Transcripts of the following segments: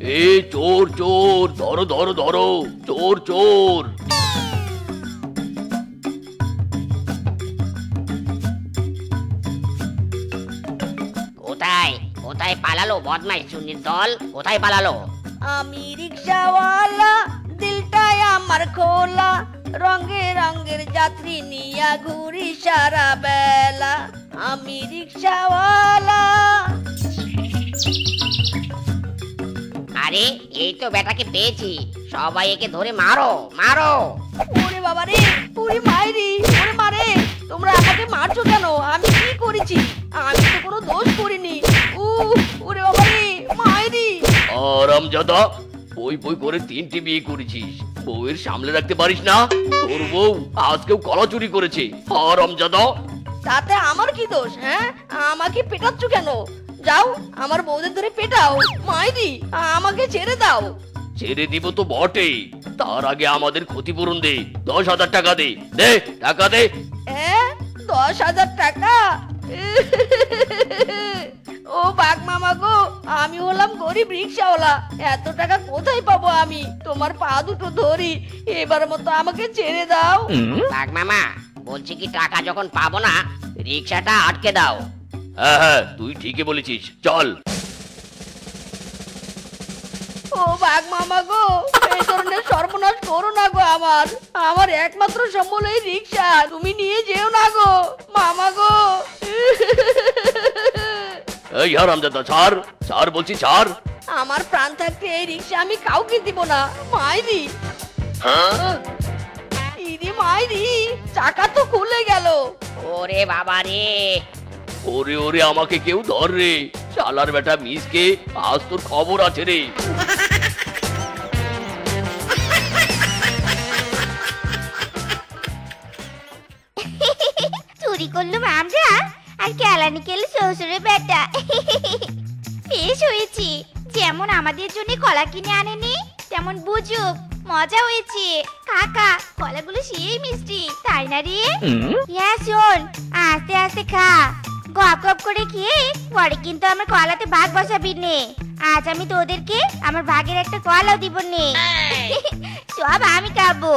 এ চোর চোর, ধরো ধরো ধরো, চোর চোর। কোথায় কোথায় পালালো বদমাইশ চুন্নির দল? কোথায় পালালো? আমি রিক্সাওয়ালা, দিলটাই আমার খোলা, রঙে রঙের যাত্রী নিয়া ঘুরি সারা বেলা। আমি রিক্সাওয়ালা। আরে এই তো বেটাকে পেয়েছি, সবাই একে ধরে মারো মারো। ওরে বাবা রে, ওরে মাইরি, ওরে মারে, তোমরা আমাকে মারছো কেন? আমি কি করেছি? আমি তো কোনো দোষ করিনি। ওরে বাবা রে, মাইরি। আরামজাদা, বই বই করে 3টি বিয়ে করেছিস, বউয়ের সামলে রাখতে পারিস না? তোর বউ আজকেও কলা চুরি করেছে। আরামজাদা, তাতে আমার কি দোষ? হ্যাঁ, আমাকে পেটাচ্ছ কেন? যাও, আমার বউদের ধরে পেটাও। মাইরি, আমাকে ছেড়ে দাও। ছেড়ে দিব তো বটে, তার আগে আমাদের ক্ষতিপূরণ দে। 10,000 টাকা দে, দে টাকা দে। 10,000 টাকা? ও বাঘ মামা গো, আমি হলাম গরিব রিক্সাওয়ালা, এত টাকা কোথায় পাবো আমি? তোমার পা দুটো ধরি, এবার মতো আমাকে ছেড়ে দাও। বাঘ মামা বলছি কি, টাকা যখন পাবো না, রিক্সাটা আটকে দাও। হ্যাঁ হ্যাঁ, তুই ঠিকই বলেছিস, চল। ও বাঘ মামা গো, এই ধরনের সর্বনাশ করো না গো। আমার একমাত্র সম্বল এই রিক্সা, তুমি নিয়ে যেও না গো মামা গো। এই হারামজাদা, ছাড় ছাড় বলছি, ছাড়। আমার প্রাণ থাকতে এই রিক্সা আমি কাউকে দিব না। মাইরি, ইরি মাইরি, চাকা তো খুলে গেল। ওরে বাবা রে, ওরে ওরে, আমাকে কেউ ধর রে, শালার বেটা মিসকে, আজ তোর খবর আছে রে। চুরি করলাম আমরা, আর কেলানি খেলে শ্বশুরের বেটা। বেশ হয়েছে, যেমন আমাদের জন্য কলা কিনে আনেনি, তেমন বুঝুক, মজা হয়েছে। কাকা, কলাগুলো সেই মিষ্টি, তাই না রে? হ্যাঁ শোন, আস্তে আস্তে খা, গপ গপ করে খেয়ে পরে কিন্তু আমার কলাতে ভাগ বসাবি নে। আজ আমি তোদেরকে আমার ভাগের একটা কলাও দিব নে। সব আমি খাবো।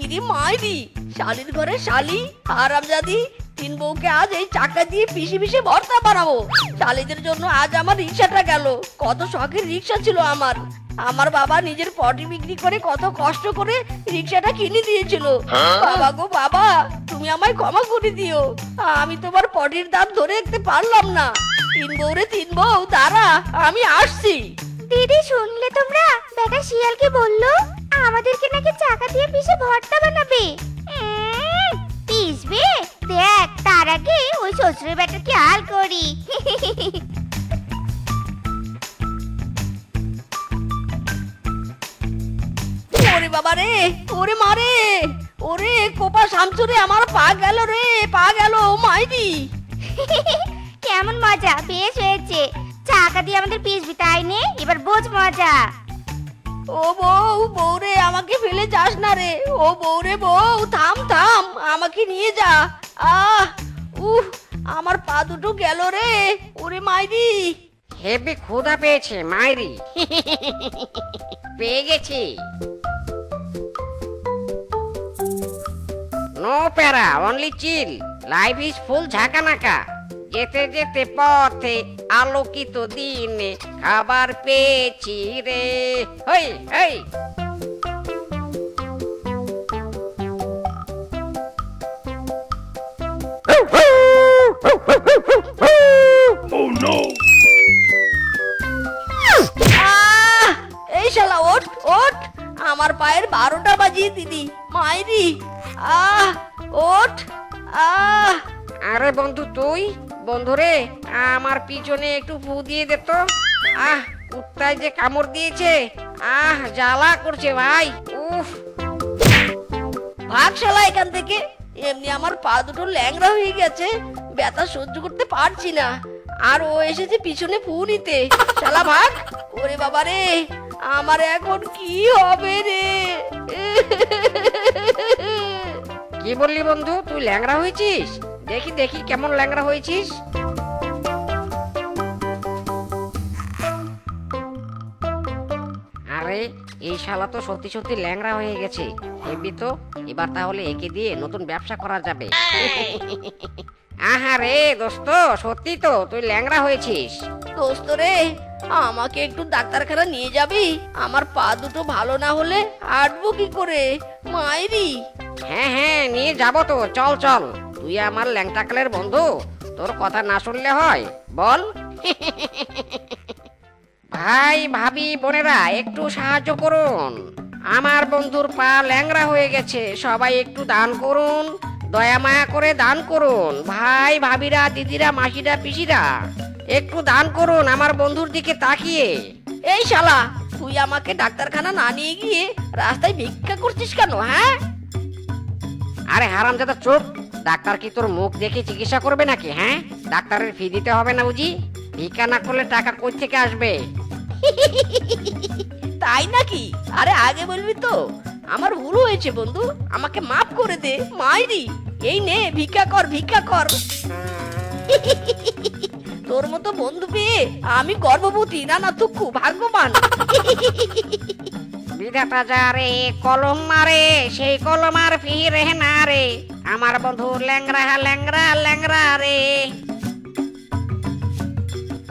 ইরি মাইরি, শালির ঘরে শালি, হারামজাদি, 3 বউকে আজ এই চাকা দিয়ে পিষে পিষে ভর্তা বানাবো। শালিদের জন্য আজ আমার রিক্সাটা গেল। কত শখের রিক্সা ছিল আমার। আমার বাবা নিজের পটি বিক্রি করে কত কষ্ট করে রিক্সাটা কিনে দিয়েছিল। বাবা গো বাবা, তুমি আমায় ক্ষমা করে দিও, আমি তোমার পটির দাম ধরে রাখতে পারলাম না। 3 বউরে 3 বউ, দাঁড়া আমি আসছি। দিদি শুনলে তোমরা, বেটা শিয়ালকে বললো আমাদেরকে নাকি চাকা দিয়ে পিষে ভর্তা বানাবে। পিষবে দেখ, তার আগে ওই শ্বশুরের বেটাকে হাল করি। ওরে বাবা রে, ওরে মারে, ওরে কোপা শামচুরে, আমার পা গেল রে, পা গেল মাইরি। কেমন মজা? বেশ হয়েছে, চাকা দিয়ে আমাদের পিষবি তাই নে, এবার বোঝ মজা। ও বউ, বউ রে, আমাকে ফেলে যাস না রে। ও বউ রে, বউ থাম থাম, আমাকে নিয়ে যা। আমার পা দুটো গেল রে, ওরে মাইরি। হেবি ক্ষুধা পেয়েছে মাইরি। পেয়ে গেছি। নো প্যারা, only chill, life is full ঝাঁকানাকা। যেতে যেতে পথে আলোকিত দিনে খাবার পেয়েছি রে। হই হই। এই শালা ওঠ ওঠ, আমার পায়ের 12টা বাজিয়ে দিদি মাইরি। ওঠ। আরে বন্ধু, তুই বন্ধুরে, আমার পিছনে একটু ফু দিয়ে দে তো। কুত্তায় যে কামড় দিয়েছে, জ্বালা করছে ভাই। উফ, ভাগ শালা এখান থেকে। এমনি আমার পা দুটো ল্যাংড়া হয়ে গেছে, ব্যথা সহ্য করতে পারছি না, আর ও এসেছে পিছনে ফু নিতে। শালা ভাগ। ওরে বাবা রে, আমার এখন কি হবে রে? কি বললি বন্ধু, তুই ল্যাংড়া হয়েছিস? দেখি দেখি কেমন ল্যাংড়া হয়েছিস। আরে এই শালা তো সত্যি সত্যি ল্যাংড়া হয়ে গেছে। হেবি তো, এবার তাহলে একে দিয়ে নতুন ব্যবসা করা যাবে। আহারে দোস্ত, সত্যি তো তুই ল্যাংড়া হয়েছিস। দোস্ত রে, আমাকে একটু ডাক্তারখানা নিয়ে যাবি? আমার পা দুটো ভালো না হলে হাঁটবো কি করে? মাইরি। হ্যাঁ হ্যাঁ, নিয়ে যাবো তো, চল চল। তুই আমার ল্যাংটাকালের বন্ধু, তোর কথা না শুনলে হয় বল? ভাই ভাবি বোনেরা, একটু সাহায্য করুন, আমার বন্ধুর পা ল্যাংড়া হয়ে গেছে, সবাই একটু দান করুন, দয়া মায়া করে দান করুন। ভাই ভাবিরা, দিদিরা, মাসিরা, পিসিরা, একটু দান করুন আমার বন্ধুর দিকে তাকিয়ে। এই শালা, তুই আমাকে ডাক্তারখানা না নিয়ে গিয়ে রাস্তায় ভিক্ষা করছিস কেন? হ্যাঁ, আরে হারামজাদা চুপ। ডাক্তার কি তোর মুখ দেখে চিকিৎসা করবে নাকি? হ্যাঁ, ডাক্তারের ফি দিতে হবে না বুঝি? ভিক্ষা না করলে টাকা কই থেকে আসবে? তাই নাকি? আরে আগে বলবি তো। আমার ভুল হয়েছে বন্ধু, আমাকে মাফ করে দে। মাইরি, এই নে ভিক্ষা কর, ভিক্ষা কর। তোর মতো বন্ধু পেয়ে আমি গর্ভবতী। না না, তুই খুব ভাগ্যবান। বিধাতা যা রে কলম মারে, সেই কলম আর ফিরে না রে, আমার বন্ধু ল্যাংরা ল্যাংরা ল্যাংরা রে।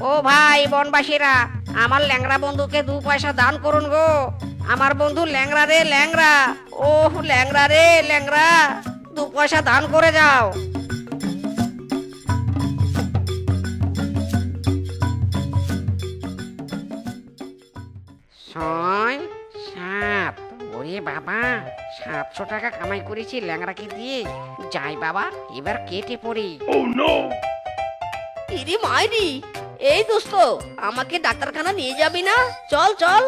ও ভাই বনবাসীরা, আমার ল্যাংরা বন্ধুকে 2 পয়সা দান করুন গো। আমার বন্ধু ল্যাংরা রে ল্যাংরা, ও ল্যাংরা রে ল্যাংরা, 2 পয়সা দান করে যাও। 6, 7, ওরে বাবা, 700 টাকা কামাই করেছি ল্যাংড়াকে দিয়ে। যাই বাবা, এবার কেটে পড়ি। ইরি মাইরি, এই দোস্ত, আমাকে ডাক্তারখানা নিয়ে যাবি না? চল চল,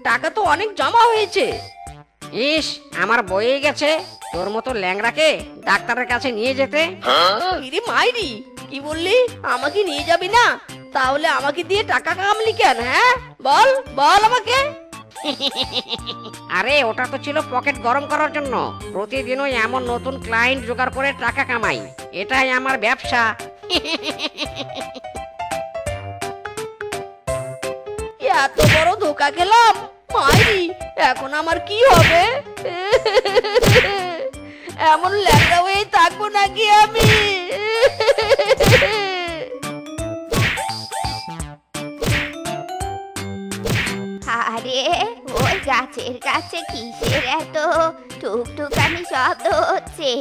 টাকা তো অনেক জমা হয়েছে। ইস, আমার বয়ে গেছে তোর মতো ল্যাংড়াকে ডাক্তারের কাছে নিয়ে যেতে। ইরি মাইরি, কি বললি? আমাকে নিয়ে যাবি না? তাহলে আমাকে দিয়ে টাকা কামালি কেন? হ্যাঁ, বল বল আমাকে। আরে ওটা তো ছিল পকেট গরম করার জন্য। প্রতিদিনই এমন নতুন ক্লায়েন্ট জোগাড় করে টাকা কামাই, এটাই আমার ব্যবসা। এত বড় ধোকা খেলাম। মাইরি, এখন আমার কি হবে? এমন ল্যাংড়া হয়ে থাকবো নাকি আমি? আরে ওই গাছের কাছে কিসের এত টুকটুকানি শব্দ হচ্ছে?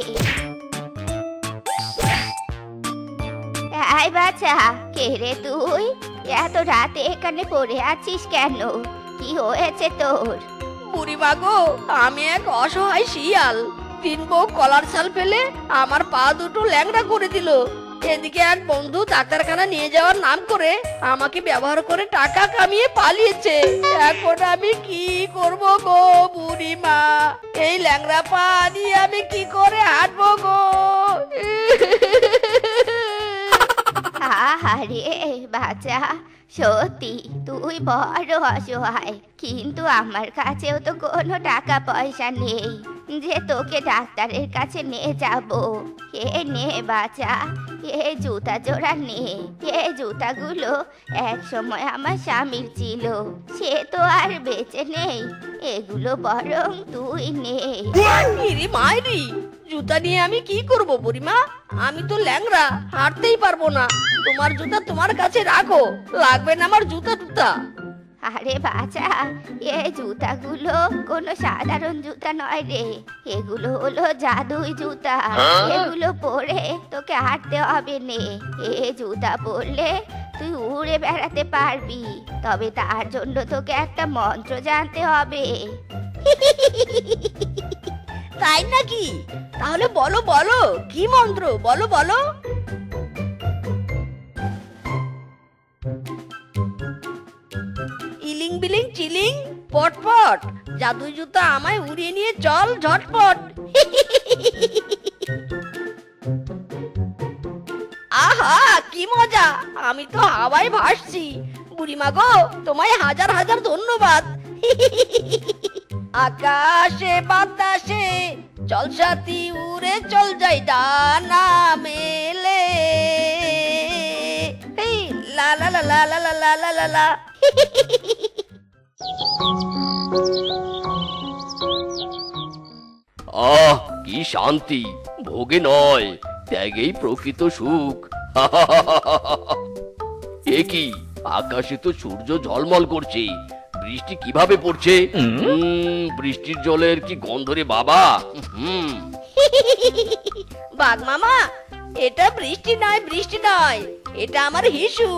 এই বাচ্চা, কে রে তুই? এত রাতে এখানে পড়ে আছিস কেন? কি হয়েছে তোর? বুড়িমা গো, আমি এক অসহায় শিয়াল। 3 বউ কলার ছাল ফেলে আমার পা দুটো ল্যাংড়া করে দিল। এদিকে এক বন্ধু ডাক্তারখানা নিয়ে যাওয়ার নাম করে আমাকে ব্যবহার করে টাকা কামিয়ে পালিয়েছে। এখন আমি কি করব গো বুড়িমা? এই ল্যাংড়া পা দিয়ে আমি কি করে হাঁটবো গো? আরে বাচ্চা, সত্যি তুই বড় অসহায়, কিন্তু আমার কাছেও তো কোনো টাকা পয়সা নেই যে তোকে ডাক্তারের কাছে নিয়ে যাব। এ নে বাচ্চা, এ জুতা জোড়া নে। এ জুতাগুলো এক সময় আমার স্বামীর ছিল, সে তো আর বেঁচে নেই। এগুলো বরং তুই নে। ইরি মাইরি, জুতা নিয়ে আমি কি করব বুড়িমা? আমি তো ল্যাংড়া, হাঁটতেই পারবো না। তোমার জুতা তোমার কাছে রাখো, লাগবে না আমার জুতা টুতা। আরে বাচ্চা, এই জুতাগুলো কোনো সাধারণ জুতা নয় রে, এগুলো হলো জাদুই জুতা। এগুলো পরে তোকে হাঁটতে হবে নে। এই জুতা পরলে তুই উড়ে বেড়াতে পারবি, তবে তার জন্য তোকে একটা মন্ত্র জানতে হবে। তাই নাকি? তাহলে বলো বলো, কি মন্ত্র? বলো বলো। ইলিং বিলিং চিলিং পটপট, জাদুই জুতা আমায় উড়িয়ে নিয়ে চল ঝটপট। আহা, কি মজা! আমি তো হাওয়ায় ভাসছি। বুড়িমা গো, তোমায় হাজার হাজার ধন্যবাদ। আকাশে বাতাসে চল সাথী, উড়ে চল যাই ডানা মেলে। লা লা লা লা লা লা লা লা লা। আহ কি শান্তি, ভোগে নয় ত্যাগেই প্রকৃত সুখ। এ কি, আকাশে তো সূর্য ঝলমল করছে, বৃষ্টি কিভাবে পড়ছে? বৃষ্টির জলের কি গন্ধ রে বাবা। হুম বাঘ মামা, এটা বৃষ্টি নয়, বৃষ্টি নয়, এটা আমার হিসু।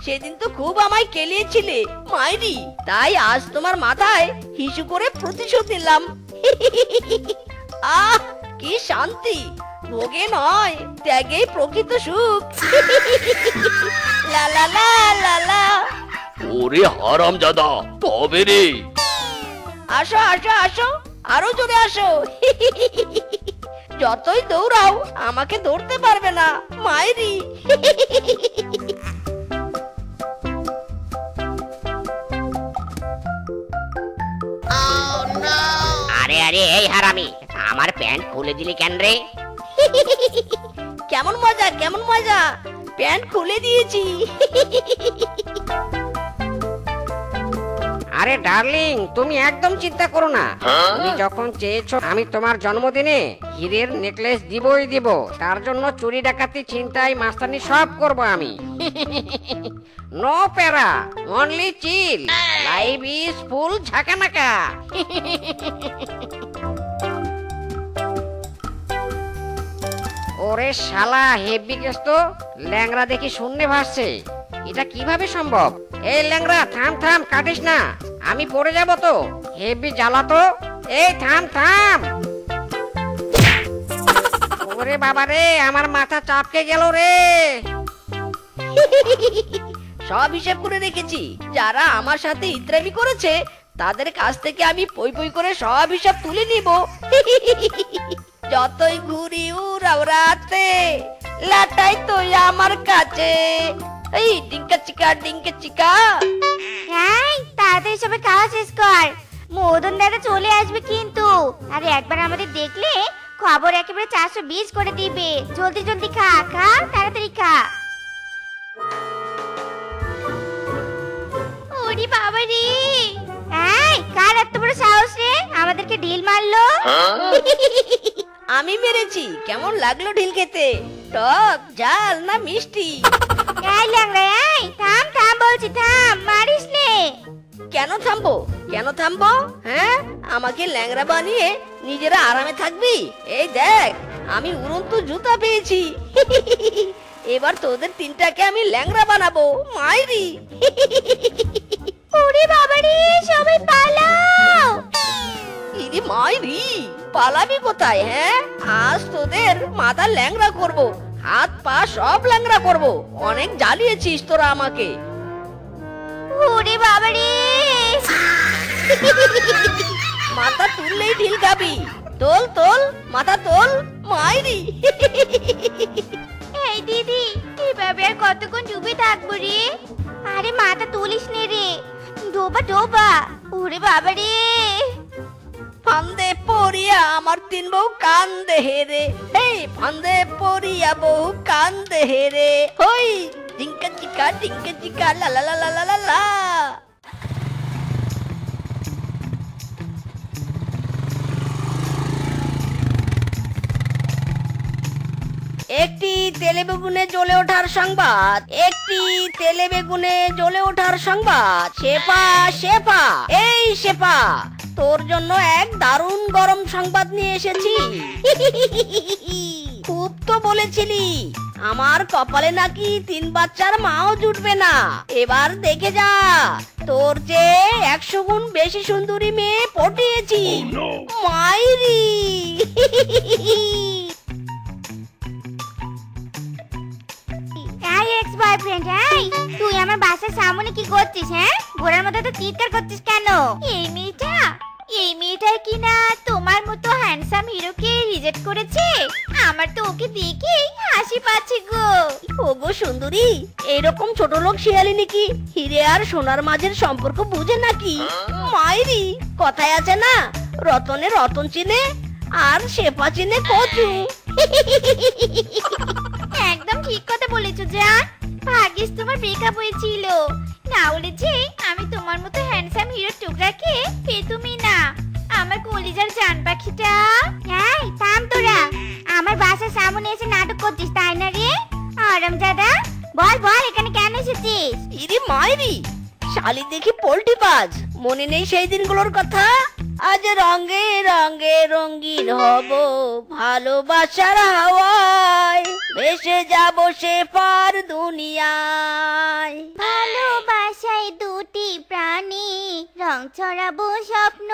সেদিন তো খুব আমায় কেলিয়েছিলে মাইরি, তাই আজ তোমার মাথায় হিসু করে প্রতিশোধ নিলাম। আহ কি শান্তি, ভোগে নয় ত্যাগেই প্রকৃত সুখ। লা লা লা লা লা। ওরে হারামজাদা, তবে রে। আসো আসো আসো, আরো জোরে আসো। যতই দৌড়াও আমাকে ধরতে পারবে না মাইরি। আরে আরে এই হারামি, আমার প্যান্ট খুলে দিলি কেন রে? কেমন মজা, কেমন মজা, প্যান্ট খুলে দিয়েছি। আরে ডার্লিং, তুমি একদম চিন্তা করো না। তুমি যখন চেয়েছো আমি তোমার জন্মদিনে হীরের নেকলেস দিবই দিব, তার জন্য চুরি ডাকাতি ছিনতাই মাস্তানি সব করব আমি। নো প্যারা, only chill, life is full ঝাঁকানাকা। ওরে শালা, হেভি কেস তো। ল্যাংড়া দেখি শূন্যে ভাসছে, এটা কিভাবে সম্ভব? এই ল্যাংড়া থাম থাম, কাটিস না, আমি পড়ে যাব তো। হেভি জ্বালা তো। এই থাম থাম। ওরে বাবা রে, আমার মাথা চাপকে গেল রে। সব হিসাব করে রেখেছি, যারা আমার সাথে ইত্রামি করেছে তাদের কাছ থেকে আমি পই পই করে সব হিসাব তুলে নিব। যতই ঘুরি উড়াও রাতে, লাটাই তো আমার কাছে। এই ডিঙ্কা চিকা, ডিঙ্কা চিকা। হ্যাঁ, তাড়াতাড়ি সবাই খাওয়া শেষ কর, মদন দাদা চলে আসবে কিন্তু। আর একবার আমাদের দেখলে খবর একেবারে 420 করে দিবে। জলদি জলদি খা খা, তাড়াতাড়ি খা। ওরে বাবা রে, এই কার এত বড় সাহস রে আমাদেরকে ঢিল মারলো? আমি মেরেছি। কেমন লাগলো ঢিল খেতে? টক, ঝাল না মিষ্টি? এই ল্যাংড়া, এই থাম থাম বলছি, থাম, মারিস নে। কেন থামবো, কেন থামবো? হ্যাঁ, আমাকে ল্যাংড়া বানিয়ে নিজেরা আরামে থাকবি? এই দেখ, আমি উড়ন্ত জুতা পেয়েছি। এবার তোদের তিনটাকে আমি ল্যাংড়া বানাবো মাইরি। ওরে বাবা রে, সবাই পালাও। ইরে মাইরি, পালাবি কোথায়? হ্যাঁ, আজ তোদের মাথা ল্যাংড়া করব, হাত পা সব ল্যাংড়া করব। অনেক জ্বালিয়েছিস তোরা আমাকে। ওরে বাবা রে, মাথা তুললেই ঢিল খাবি। তোল তোল, মাথা তোল মাইরি। এই দিদি, এভাবে আর কতক্ষণ ডুবে থাকবো রে? আরে মাথা তুলিস নে রে, ডোবা ডোবা। ওরে বাবা রে, ফান্দে পড়িয়া আমার তিন বউ কান্দে হেরে। এই ফান্দে পড়িয়া বউ কান্দে হেরে। হই ডিঙ্কা চিকা, ডিঙ্কা চিকা, লা লা লা লা লা লা লা। একটি তেলে বেগুনে জ্বলে ওঠার সংবাদ, একটি তেলে বেগুনে জ্বলে ওঠার সংবাদ। শেফা, শেফা, এই শেফা, তোর জন্য এক দারুণ গরম সংবাদ নিয়ে এসেছি। খুব তো বলেছিলি আমার কপালে নাকি 3 বাচ্চার মাও জুটবে না। এবার দেখে যা, তোর চেয়ে 100 গুণ বেশি সুন্দরী মেয়ে পটিয়েছি মাইরি। এই এক্স বয়ফ্রেন্ড, এই তুই আমার বাসার সামনে কি করছিস? হ্যাঁ, ঘোড়ার মতো তো চিৎকার করছিস কেন? এই মেয়েটা কি না তোমার মতো হ্যান্ডসাম হিরোকে রিজেক্ট করেছে? আমার তো ওকে দেখেই হাসি পাচ্ছে গো। ওগো সুন্দরী, এরকম ছোট লোক শিয়ালিনী কি হিরে আর সোনার মাঝের সম্পর্ক বুঝে নাকি? মাইরি, কথায় আছে না, রতনে রতন চিনে আর শেফা চিনে কচু। একদম ঠিক কথা বলেছো জান। ভাগ্যিস তোমার ব্রেকআপ হয়েছিল, না হলে যে আমি তোমার মতো হ্যান্ডসাম হ্যান্ডসাম হিরো টুকরাকে তুমি না আমার কলিজার জান পাখিটা। এই থাম তোরা, আমার বাসার সামনে এসে নাটক করছিস তাই না রে? আরামজাদা, বল বল এখানে কেন এসেছিস? ইরে মাইরি, শালি দেখি পোল্ট্রি বাজ, মনে নেই সেই দিনগুলোর কথা? আজ রঙে রঙে রঙিন হব ভালোবাসার হাওয়ায়, ভেসে যাব সে পার দুনিয়ায়। ভালোবাসায় দুটি প্রাণী, রং ছড়াবো স্বপ্ন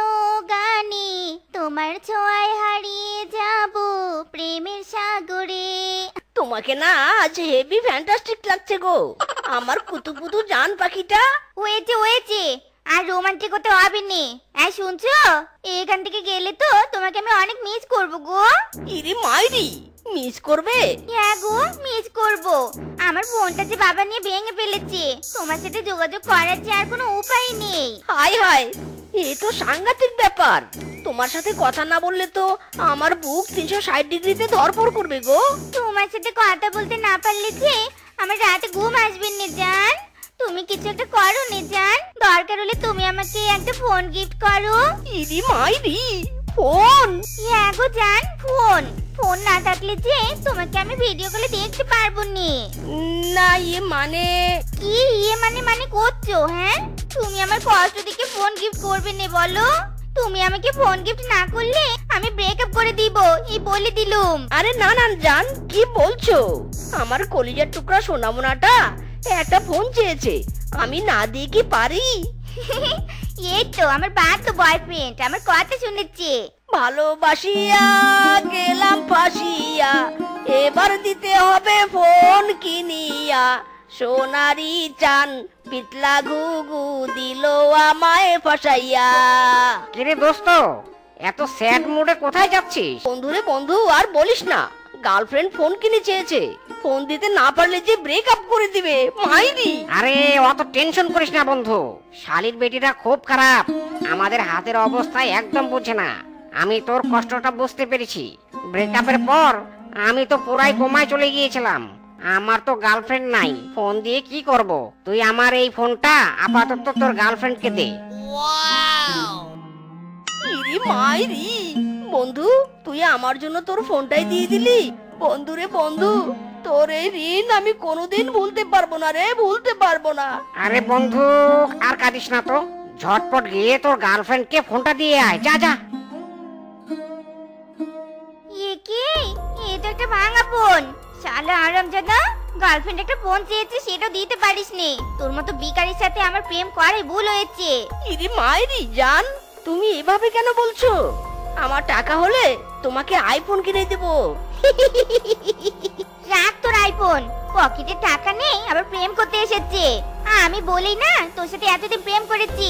গানে, তোমার ছোঁয়ায় হারিয়ে যাব প্রেমের সাগরে। তোমাকে না আজ হেভি ফ্যান্টাস্টিক লাগছে গো, আমার কুতুপুতু জান পাখিটা। হয়েছে হয়েছে, আর রোমান্টিক হতে হবে নি। এই শুনছো, এখান থেকে গেলে তো তোমাকে আমি অনেক মিস করব গো। ইরে মাইরি, মিস করবে? হ্যাঁ গো, মিস করব। আমার ফোনটা যে বাবা নিয়ে ভেঙে ফেলেছে, তোমার সাথে যোগাযোগ করার যে আর কোনো উপায় নেই। হায় হায়, এ তো সাংঘাতিক ব্যাপার। তোমার সাথে কথা না বললে তো আমার বুক 360 ডিগ্রিতে ধরপড় করবে গো। তোমার সাথে কথা বলতে না পারলে যে আমার রাতে ঘুম আসবে না জান। তুমি কিছু একটা করো নে জান, দরকার হলে তুমি আমাকে একটা ফোন গিফট করো। ইরি মাইরি, ফোন? হ্যাঁ গো জান, ফোন। ফোন না থাকলে যে তোমাকে আমি ভিডিও কলে দেখতে পারবো নি। না ইয়ে মানে কি ইয়ে মানে মানে করছো? হ্যাঁ, তুমি আমার কষ্ট দেখে ফোন গিফট করবে নে বলো? তুমি আমাকে ফোন গিফট না করলে আমি ব্রেকআপ করে দিব, এই বলে দিলুম। আরে না না জান, কি বলছো? আমার কলিজার টুকরা সোনামোনাটা একটা ফোন চেয়েছে, আমি না দিয়ে কি পারি? এই তো আমার বাদ তো বয়ফ্রেন্ড আমার কথা শুনেছে। ভালোবাসিয়া গেলাম ফাঁসিয়া, এবার দিতে হবে ফোন কিনিয়া, সোনারি চান পিতলা ঘুঘু দিল আমায় ফাঁসাইয়া। কিরে দোস্ত, এত স্যাড মুডে কোথায় যাচ্ছিস? বন্ধুরে বন্ধু, আর বলিস না, গার্লফ্রেন্ড ফোন কিনে চেয়েছে, ফোন দিতে না পারলে যে ব্রেকআপ করে দিবে মাইরি। আরে অত টেনশন করিস না বন্ধু, শালির বেটিটা খুব খারাপ, আমাদের হাতের অবস্থা একদম বুঝে না। আমি তোর কষ্টটা বুঝতে পেরেছি। ব্রেকআপের পর আমি তো পুরাই কোমায় চলে গিয়েছিলাম, আমার তো গার্লফ্রেন্ড নাই, ফোন দিয়ে কি করব? তুই আমার এই ফোনটা আপাতত তোর গার্লফ্রেন্ডকে দে। ইরি মাইরি, বন্ধু তুই আমার জন্য তোর ফোনটাই দিয়ে দিলি। বন্ধুরে বন্ধু, তোর এই ঋণ আমি কোনোদিন ভুলতে পারবো না রে, ভুলতে পারবো না। আরে বন্ধু, আর কাঁদিস না তো, ঝটপট গিয়ে তোর গার্লফ্রেন্ডকে ফোনটা দিয়ে আয়, যা যা। এ কি, এ তো একটা ভাঙা ফোন। শালা আরামজাদা, গার্লফ্রেন্ড একটা ফোন চেয়েছে সেটা দিতে পারিস নি। তোর মতো বিকারির সাথে আমার প্রেম করে ভুল হয়েছে। ইরি মাইরি জান, তুমি এভাবে কেন বলছো? আমার টাকা হলে তোমাকে আইফোন কিনে দেবো। রাখ তোর আইফোন, পকেটে টাকা নেই আবার প্রেম করতে এসেছে। আমি বলি না তোর সাথে এতদিন প্রেম করেছি,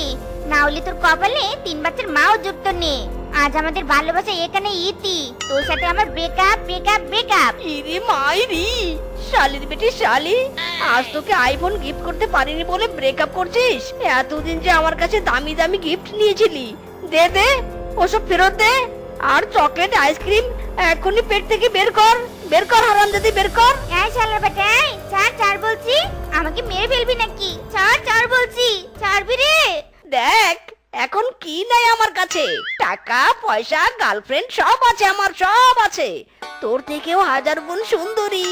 না হলে তোর কপালে 3 বাচ্চার মাও জুটতো নে। আজ আমাদের ভালোবাসা এখানে ইতি, তোর সাথে আমার ব্রেকআপ ব্রেকআপ ব্রেকআপ। ইরি মাইরি, শালির বেটি শালি, আজ তোকে আইফোন গিফট করতে পারিনি বলে ব্রেকআপ করছিস? এতদিন যে আমার কাছে দামি দামি গিফট নিয়েছিলি, দে দে ওসব ফেরত দে। আর চকলেট আইসক্রিম এখনই পেট থেকে বের কর, বের কর হারামজাদি, বের কর। এই শালার বেটা, এই ছাড় ছাড় বলছি, আমাকে মেরে ফেলবি নাকি? ছাড় ছাড় বলছি, ছাড়বি রে। দেখ এখন কি নাই আমার কাছে, টাকা পয়সা গার্লফ্রেন্ড সব আছে, আমার সব আছে, তোর থেকেও 1000 গুণ সুন্দরী।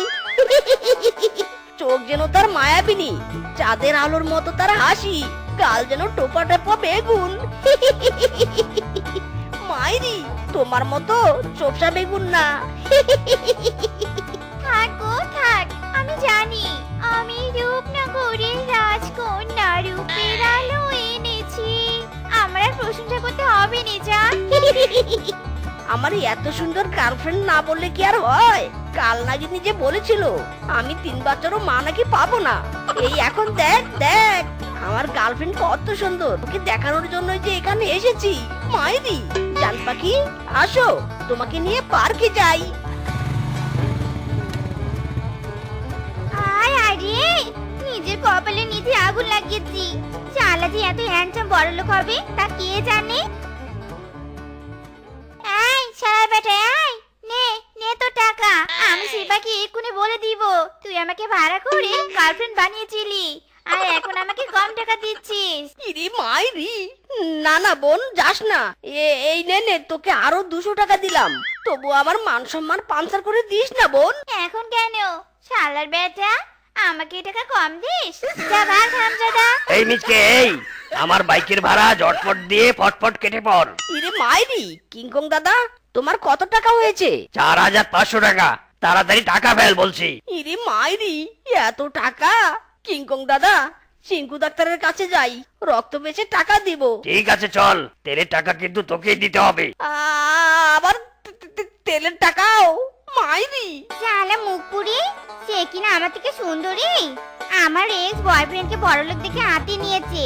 চোখ যেন তার মায়াবিনী, চাঁদের আলোর মতো তার হাসি, গাল যেন টোপা টোপা বেগুন। মাইরি, তোমার মতো চোপসা বেগুন না। থাক গো থাক, আমি জানি আমি রূপনগরের রাজকন্যা, রূপের আলো এনেছি। আমার আর প্রশংসা করতে হবে না জান। আমার এত সুন্দর গার্লফ্রেন্ড না বললে কি আর হয়? কাল নাগিনী যে বলেছিল আমি 3 বাচ্চারও মা নাকি পাবো না, এই এখন দেখ দেখ আমার গার্লফ্রেন্ড কত সুন্দর, ওকে দেখানোর জন্য যে এখানে এসেছি। মাইরি জান পাখি, আসো তোমাকে নিয়ে পার্কে যাই। আয় আরে, নিজের কপালে নিজে আগুন লাগিয়েছি। শালা যে এত হ্যান্ডসাম বড়লোক হবে তা কে জানে। এই শালা বেটা, এই নে নে তো টাকা, আমি শিবাকে এক্ষুনি বলে দিব তুই আমাকে ভাড়া করে গার্লফ্রেন্ড বানিয়েছিলি, আর এখন আমাকে কম টাকা দিচ্ছিস। ইরে মাইরি, না না বোন, যাস না। এই নে নে, তোকে আরো 200 টাকা দিলাম, তবু আমার মান সম্মান পাঞ্চার করে দিস না বোন। এখন কেন শালার বেটা, আমাকে টাকা কম দিস? যা ভাগ হামজাদা। এই মিচকে, এই আমার বাইকের ভাড়া ঝটপট দিয়ে ফটফট কেটে পড়। ইরে মাইরি, কিংকং দাদা তোমার কত টাকা হয়েছে? 4500 টাকা। তাড়াতাড়ি টাকা ফেল বলছি। ইরে মাইরি, এত টাকা! কিংকং দাদা, চিঙ্কু ডাক্তারের কাছে যাই, রক্ত বেচে টাকা দিব। ঠিক আছে চল, তেলের টাকা কিন্তু তোকেই দিতে হবে। আবার তেলের টাকাও? মাইরি! শালা মুখপুরি, সে কিনা আমার থেকে সুন্দরী। আমার এক্স বয়ফ্রেন্ডকে বড়লোক দেখে আঁটি নিয়েছে।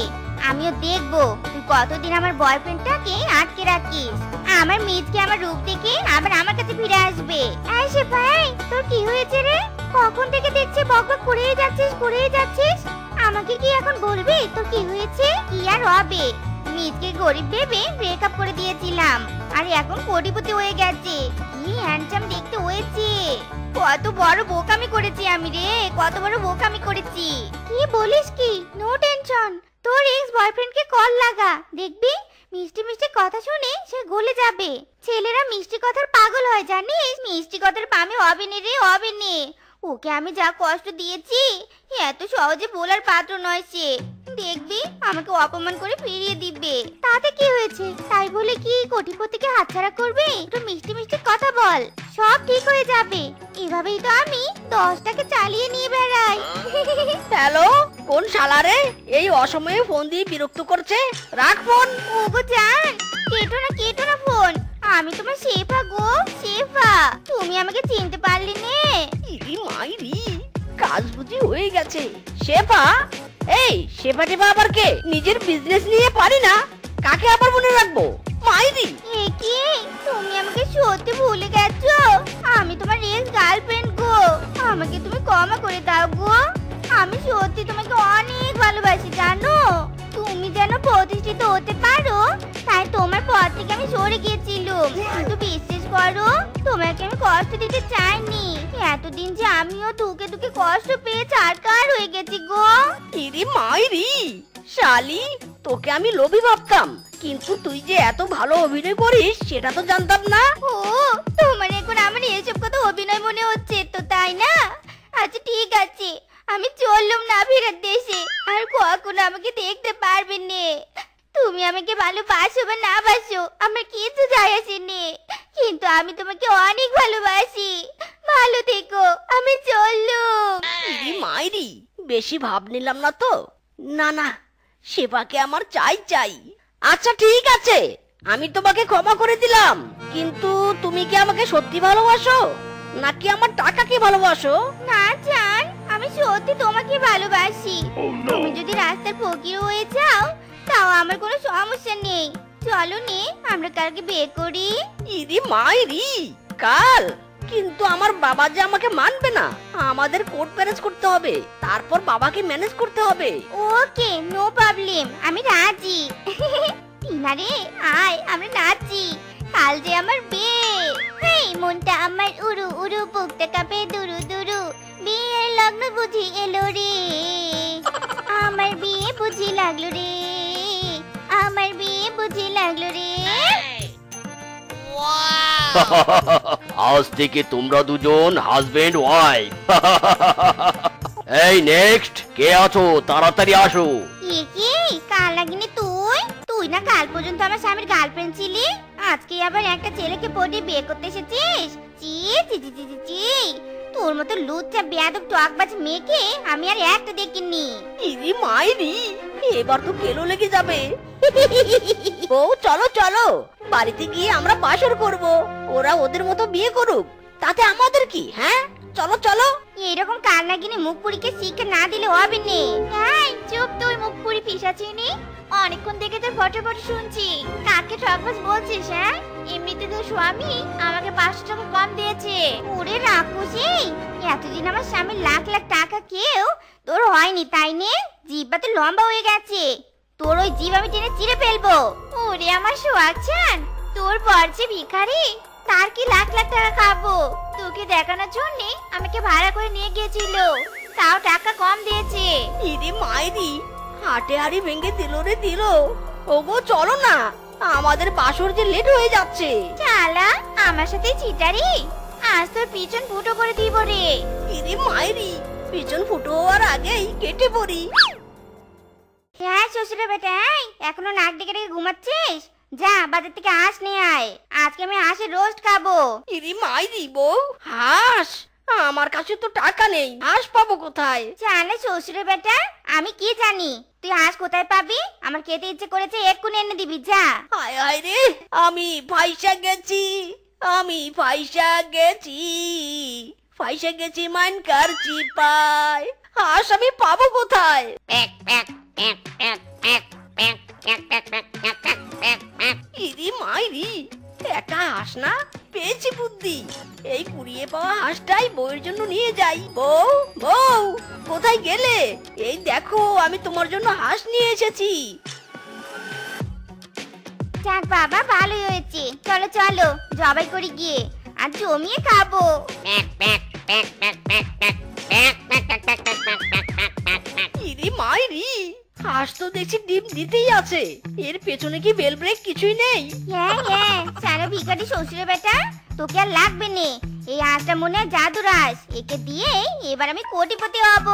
আমিও দেখবো তুই কতদিন আমার বয়ফ্রেন্ডটাকে আটকে রাখিস। আমার মিজকে আমার রূপ দেখে আবার আমার কাছে ফিরে আসবে। আইসে ভাই, তোর কি হয়েছে রে? কখন থেকে দেখছি বকবক করেই যাচ্ছিস। আমাকে কি এখন বলবি তোর কি হয়েছে? কি আর হবে, মিজকে গরিব ভেবে ব্রেকআপ করে দিয়েছিলাম, আর এখন কোটিপতি হয়ে গেছে। কি হ্যান্ডসাম দেখতে হয়েছে। কত বড় বোকামি করেছি আমি রে, কত বড় বোকামি করেছি। কি বলিস কি? নো টেনশন, তোর এক্স বয়ফ্রেন্ডকে কল লাগা, দেখবি মিষ্টি মিষ্টি কথা শুনে সে গলে যাবে। ছেলেরা মিষ্টি কথার পাগল হয় জানিস। মিষ্টি কথার পামে হবে নে রে, হবে নে। ওকে আমি যা কষ্ট দিয়েছি, এত সহজে বলার পাত্র নয় সে। দেখবি আমাকে অপমান করে ফিরিয়ে দিবে। তাতে কি হয়েছে? তাই বলে কি কোটিপতিকে হাতছাড়া করবে? একটু মিষ্টি মিষ্টি কথা বল, সব ঠিক হয়ে যাবে। এভাবেই তো আমি 10টাকে চালিয়ে নিয়ে বেড়াই। হ্যালো, কোন শালারে এই অসময়ে ফোন দিয়ে বিরক্ত করছে? রাখ ফোন। ওগো জান, কেটো না ফোন। আমি তোমার শেফা গো, শেফা। তুমি আমাকে চিনতে পারলি নে? ইরি মাইরি, কাজ বুঝি হয়ে গেছে। শেফা? এই শেফা টেফা আবার কে? নিজের বিজনেস নিয়ে পারি না, কাকে আবার মনে রাখবো? মাইরি! এ কি, তুমি আমাকে সত্যি ভুলে গেছো? আমি তোমার এক্স গার্লফ্রেন্ড গো। আমাকে তুমি ক্ষমা করে দাও গো। আমি সত্যি তোমাকে অনেক ভালোবাসি জানো। তুমি যেন প্রতিষ্ঠিত হতে পারো, তাই তোমার পর থেকে আমি সরে গিয়েছিলাম। কিন্তু বিশ্বাস করো, তোমাকে আমি কষ্ট দিতে চাইনি। এতদিন যে আমিও দুকে দুকে কষ্ট পেয়ে ছাড়কার হয়ে গেছি গো। ইরি মাইরি, শালি তোকে আমি লোভী ভাবতাম, কিন্তু তুই যে এত ভালো অভিনয় করিস সেটা তো জানতাম না। ও, তোমার এখন আমার এসব কথা অভিনয় মনে হচ্ছে তো, তাই না? আচ্ছা ঠিক আছে, আমি চললাম না ফেরার দেশে। আর কখনো আমাকে দেখতে পারবে না। তুমি আমাকে ভালোবাসো বা না বাসো আমার কিছু যায় আসে নে, কিন্তু আমি তোমাকে অনেক ভালোবাসি। ভালো থেকো, আমি চললুম। ইরি মাইরি, বেশি ভাব নিলাম না তো? না, সেবাকে আমার চাই। আচ্ছা ঠিক আছে, আমি তোমাকে ক্ষমা করে দিলাম, কিন্তু তুমি কি আমাকে সত্যি ভালোবাসো নাকি আমার টাকাকে ভালোবাসো? না জান, আমি সত্যি তোমাকে ভালোবাসি। তুমি যদি রাস্তার ফকির হয়ে যাও তাও আমার কোনো সমস্যা নেই। চলো নে আমরা কালকে বিয়ে করি। ইরি মাইরি, কাল? কিন্তু আমার বাবা যে আমাকে মানবে না, আমাদের কোর্ট ম্যারেজ করতে হবে, তারপর বাবাকে ম্যানেজ করতে হবে। ওকে, নো প্রবলেম, আমি রাজি। টিনা রে, আয় আমরা নাচি, কাল যে আমার বিয়ে। হেই মনটা আমার উড়ু উড়ু, বুকটা কাঁপে দুরু দুরু, বিয়ের লগ্ন বুঝি এলো রে, আমার বিয়ে বুঝি লাগলো রে, আমার বিয়ে বুঝি লাগলো রে। আজ থেকে তোমরা দুজন হাজবেন্ড ওয়াইফ। এই নেক্সট কে আছো, তাড়াতাড়ি আসো। এ কি, কাল লাগিনি তুই না কাল পর্যন্ত আমার স্বামীর গার্লফ্রেন্ড ছিলি, আজকে আবার একটা ছেলেকে পটিয়ে বিয়ে করতে এসেছিস? চি চি চি চি চি, তোর মতো লুচ্চা বেয়াদব টকবাজ মেয়েকে আমি আর একটা দেখিনি। ইরি মাইরি, এবার তো কেলো লেগে যাবে। বউ চলো, বাড়িতে গিয়ে আমরা বাসর করব, ওরা ওদের মতো বিয়ে করুক, তাতে আমাদের কি? হ্যাঁ চলো। এরকম কান্নাগিনি মুখপুরিকে শিক্ষা না দিলে হবে নে। এই চুপ, তুই মুখপুরি পিশাচিনি। অনেকক্ষণ থেকে তোর ফটো শুনছি, কাকে ঠকবাজ বলছিস? হ্যাঁ, এমনিতে তোর স্বামী আমাকে 500 টাকা কম দিয়েছে। ওরে রাক্ষসী, এতদিন আমার স্বামীর লাখ লাখ টাকা কেউ তোর হয়নি তাই নে? জিভটা তো লম্বা হয়ে গেছে, তোর ওই জিভ আমি টেনে চিড়ে ফেলবো। ওরে আমার সোয়াচ্ছান, তোর বর যে ভিখারি, তার কি লাখ লাখ টাকা খাবো? তোকে দেখানোর জন্য আমাকে ভাড়া করে নিয়ে গিয়েছিল, তাও টাকা কম দিয়েছে। ইরি মাইরি, হাটে হাড়ি ভেঙে দিল রে দিল। ওগো চলো না, আমাদের বাসর যে লেট হয়ে যাচ্ছে। শালা আমার সাথে চিটারি, আজ তোর পিছন ফুটো করে দিব রে। ইরে মাইরি, পিছন ফুটো হওয়ার আগেই কেটে পড়ি। হ্যাঁ শ্বশুরের বেটা, এই, এখনো নাক ডেকে ডেকে ঘুমাচ্ছিস? যা বাজার থেকে হাঁস নিয়ে আয়, আজকে আমি হাঁসের রোস্ট খাবো। ইরে মাইরি বউ, হাঁস? আমার কাছে তো টাকা নেই, হাঁস পাবো কোথায়? জানে শ্বশুরের বেটা, আমি কি জানি তুই হাঁস কোথায় পাবি? আমার খেতে ইচ্ছে করেছে, এক্ষুনি এনে দিবি, যা। হায় হায় রে, আমি ফাইসা গেছি, আমি ফাইসা গেছি, ফাইসা গেছি মাইনকার চিপায়। হাঁস আমি পাবো কোথায়? ইরি মাইরি, একা হাঁস না, পেয়েছি বুদ্ধি। এই কুড়িয়ে পাওয়া হাঁসটাই বউয়ের জন্য নিয়ে যাই। বউ, বউ, কোথায় গেলে? এই দেখো, আমি তোমার জন্য হাঁস নিয়ে এসেছি। যাক বাবা, ভালোই হয়েছে। চলো চলো, জবাই করে গিয়ে আর জমিয়ে খাবো। ইরি মাইরি, হাঁস তো দেখছি ডিম দিতেই আছে, এর পেছনে কি বেল ব্রেক কিছুই নেই? হ্যাঁ হ্যাঁ, সারা ভিখারি শ্বশুরের বেটা, তোকে আর লাগবে নে। এই হাঁসটা মনে হয় জাদুর হাঁস, একে দিয়ে এবার আমি কোটিপতি হব।